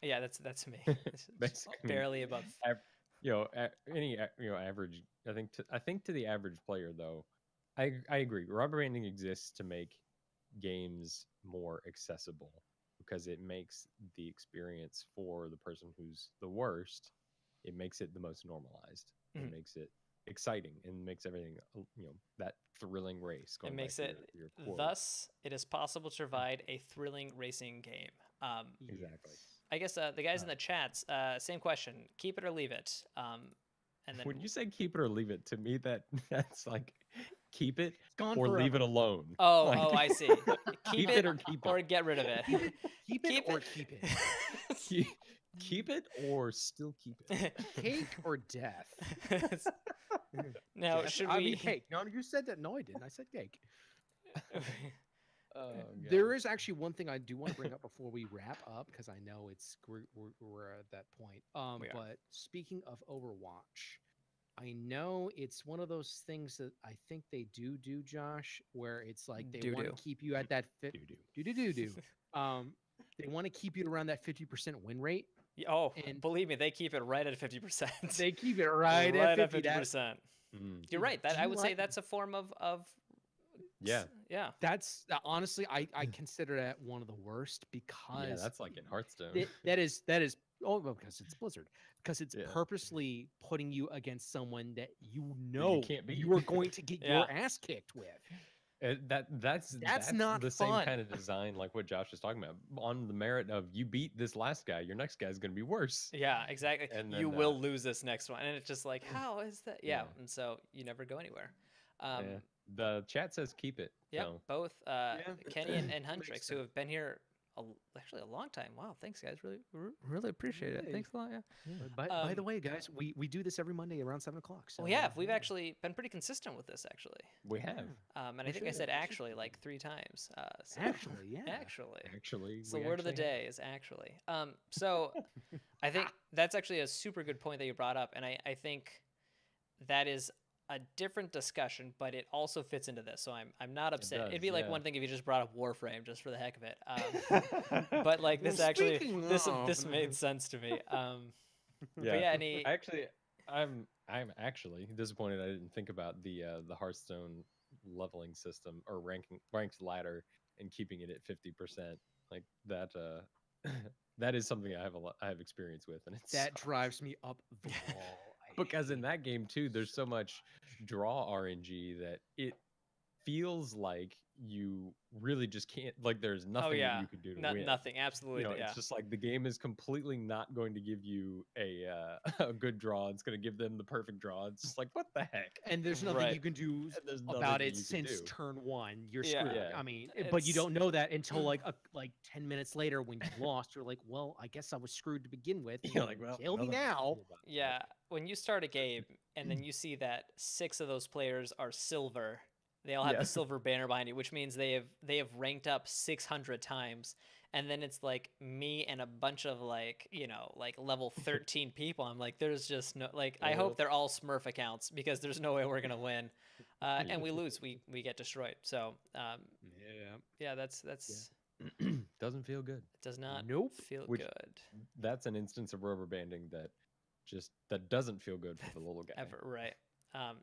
Yeah, that's me. It's Basically, I mean, barely above. Any average. I think to the average player though, I agree. Rubber banding exists to make games more accessible because it makes the experience for the person who's the worst. It makes it the most normalized. It Mhm. makes it exciting and makes everything that thrilling race. It Going makes back it to your quote. thus it is possible to provide a thrilling racing game. Exactly. I guess the guys in the chats, same question: keep it or leave it. And then When you say keep it or leave it, to me that's like keep it gone or leave it forever. alone. oh, Like, I see. keep it or keep it. or get rid of it. Keep it or keep it. Keep it or still keep it. Cake or death. Now, Death- should I we? mean cake. No, you said that. No, I didn't. I said cake. Oh, There is actually one thing I do want to bring up before we wrap up because I know we're at that point. We are. But speaking of Overwatch, I know it's one of those things that I think they do, Josh, where it's like they want Do-do. to keep you at that fit. Doo-doo. They want to keep you around that 50% win rate. Oh, And- believe me, they keep it right at 50%. They keep it right at 50. That- 50%. Mm, You're right. That Do I you would say like- that's a form of yeah. yeah. That's honestly, I consider that one of the worst because Yeah, that's like in Hearthstone. that is because it's Blizzard, because it's Yeah. purposely putting you against someone that you know can't beat. you are going to get Yeah. your ass kicked with. That's not the fun. same kind of design like what Josh was talking about. On the merit of you beat this last guy, your next guy is going to be worse. Yeah, exactly. And You then, will lose this next one. And it's just like, how is that? Yeah. Yeah. And so you never go anywhere. Yeah. The chat says keep it. Yeah, So. both Kenny and Makes Huntrix, who have been here actually a long time. Wow, thanks guys, really appreciate it. Hey. Thanks a lot. Yeah. By the way, guys, we do this every Monday around 7 o'clock. So, Well, yeah, we've actually been pretty consistent with this actually. We have. And I We think I should. said actually like 3 times. So Actually, yeah. actually. Actually, So we word of the actually have. day is actually. So I think that's actually a super good point that you brought up, and I think that is a different discussion, but it also fits into this. So I'm not upset. It'd does, be like yeah. one thing if you just brought up Warframe just for the heck of it. But like this Well, actually speaking this of- made sense to me. But Yeah. yeah, any Actually, I'm actually disappointed I didn't think about the Hearthstone leveling system or ranked ladder and keeping it at 50%. Like that that is something I have experience with, and it's That drives me up the wall. I because in hate that game too, there's so much draw RNG that it feels like you really just can't, like there's nothing yeah. that you could do to win. nothing, absolutely. You know, Yeah. it's just like the game is completely not going to give you a a good draw. It's going to give them the perfect draw. It's just like, what the heck? And there's nothing Right. you can do And there's nothing about that it you can since do. turn 1. You're Yeah. screwed. Yeah. I mean, but you It's- don't know that until like 10 minutes later when you lost. You're like, well, I guess I was screwed to begin with. You're like, well, kill me nothing I can now. do about it. Yeah, when you start a game and then you see that 6 of those players are silver, they all have Yeah. the silver banner behind you, which means they have ranked up 600 times, and then it's like me and a bunch of like level 13 people. I'm like, there's just no I hope they're all Smurf accounts because there's no way we're gonna win, and we lose, we get destroyed. So yeah, that's Doesn't feel good. it does not Nope. feel Which- good That's an instance of rubber banding that doesn't feel good for the little guy. ever, right?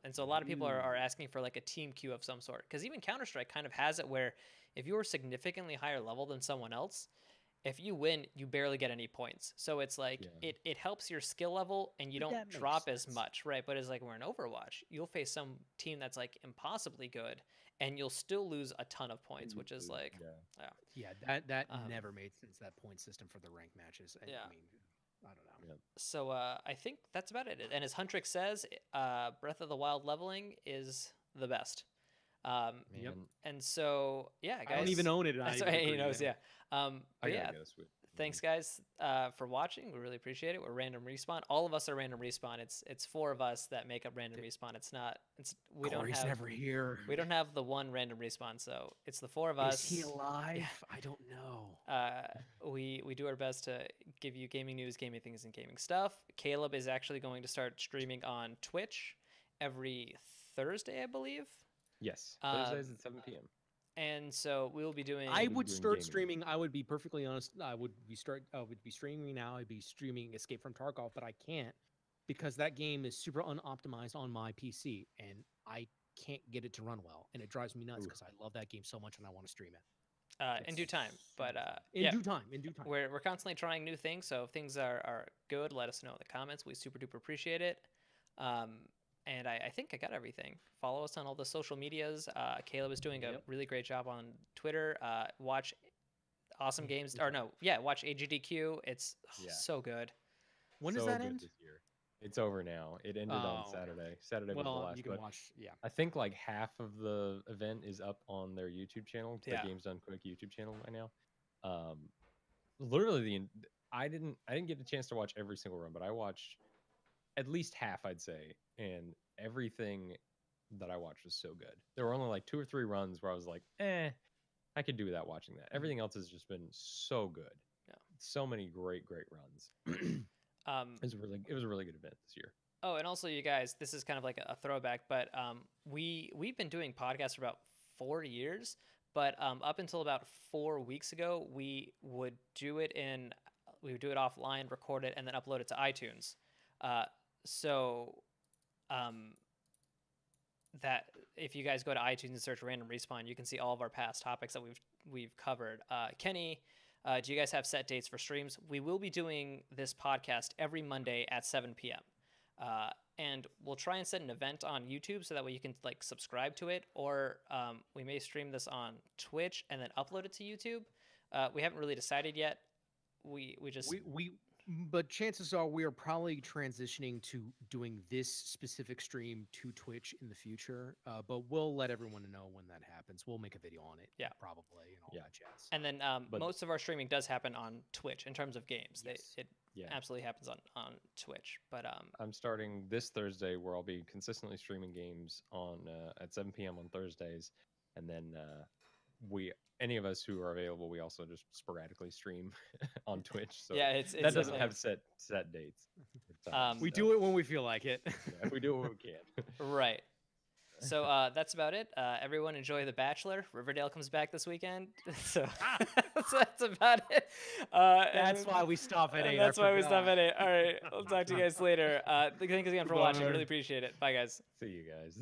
And so a lot of people are asking for like a team queue of some sort, because even Counter-Strike kind of has it where if you are significantly higher level than someone else, if you win, you barely get any points. So it's like Yeah. it helps your skill level and you That don't makes drop as sense. much, right? But it's like we're in Overwatch, you'll face some team that's like impossibly good and you'll still lose a ton of points, which is like Yeah. Yeah, that Um, never made sense. That point system for the rank matches. Yeah. I mean, I don't know. Yeah. so I think that's about it. And as Huntrix says, Breath of the Wild leveling is the best. Yep. Man, And so yeah, guys. I don't even own it. And That's I right. agree, He knows, yeah. I But gotta yeah, get a Switch. thanks guys for watching. We really appreciate it. We're Random Respawn. All of us are Random Respawn. It's 4 of us that make up Random Respawn. It's not. We don't Corey's have. never here. We don't have the one Random Respawn, so it's the 4 of Is us. he alive? I don't know. We do our best to give you gaming news, gaming things, and gaming stuff. Caleb is actually going to start streaming on Twitch every Thursday, I believe. Yes, Thursdays at 7 p.m. And so we will be doing. I would doing start gaming. streaming. I would be perfectly honest. I would be streaming now. I'd be streaming Escape from Tarkov, but I can't because that game is super unoptimized on my PC, and I can't get it to run well, and it drives me nuts because I love that game so much and I want to stream it. In due time, but in due time. We're constantly trying new things, so if things are good, let us know in the comments. We super duper appreciate it. And I think I got everything. Follow us on all the social medias. Caleb is doing a really great job on Twitter. Watch Awesome Games, watch AGDQ. It's so good. When does that end? This year. It's over now. It ended on Saturday. Saturday was the last. You can watch. Yeah. I think like half of the event is up on their YouTube channel. The Games Done Quick YouTube channel right now. Literally, I didn't get a chance to watch every single run, but I watched at least half, I'd say, and everything that I watched was so good. There were only like 2 or 3 runs where I was like, I could do without watching that. Everything else has just been so good. Yeah. So many great runs. It was a really good event this year. Oh, and also you guys, this is kind of like a throwback, but we've been doing podcasts for about 4 years, but up until about 4 weeks ago, we would do it offline, record it, and then upload it to iTunes. That if you guys go to iTunes and search Random Respawn, you can see all of our past topics that we've covered. Kenny, do you guys have set dates for streams? We will be doing this podcast every Monday at 7 p.m. And we'll try and set an event on YouTube so that way you can like subscribe to it, or we may stream this on Twitch and then upload it to YouTube. We haven't really decided yet. But chances are we are probably transitioning to doing this specific stream to Twitch in the future. But we'll let everyone know when that happens. We'll make a video on it, probably, and all that jazz. And then most of our streaming does happen on Twitch in terms of games. Yes. It absolutely happens on Twitch. But I'm starting this Thursday where I'll be consistently streaming games on at 7 p.m. on Thursdays, and then any of us who are available, we also just sporadically stream on Twitch. So that doesn't have set dates. We do it when we feel like it. We do it when we can. Right. So that's about it. Everyone enjoy The Bachelor. Riverdale comes back this weekend. So that's about it. That's why we stop at 8. That's why we stop at 8. All right. I'll talk to you guys later. Thanks again for watching. Really appreciate it. Bye, guys. See you guys.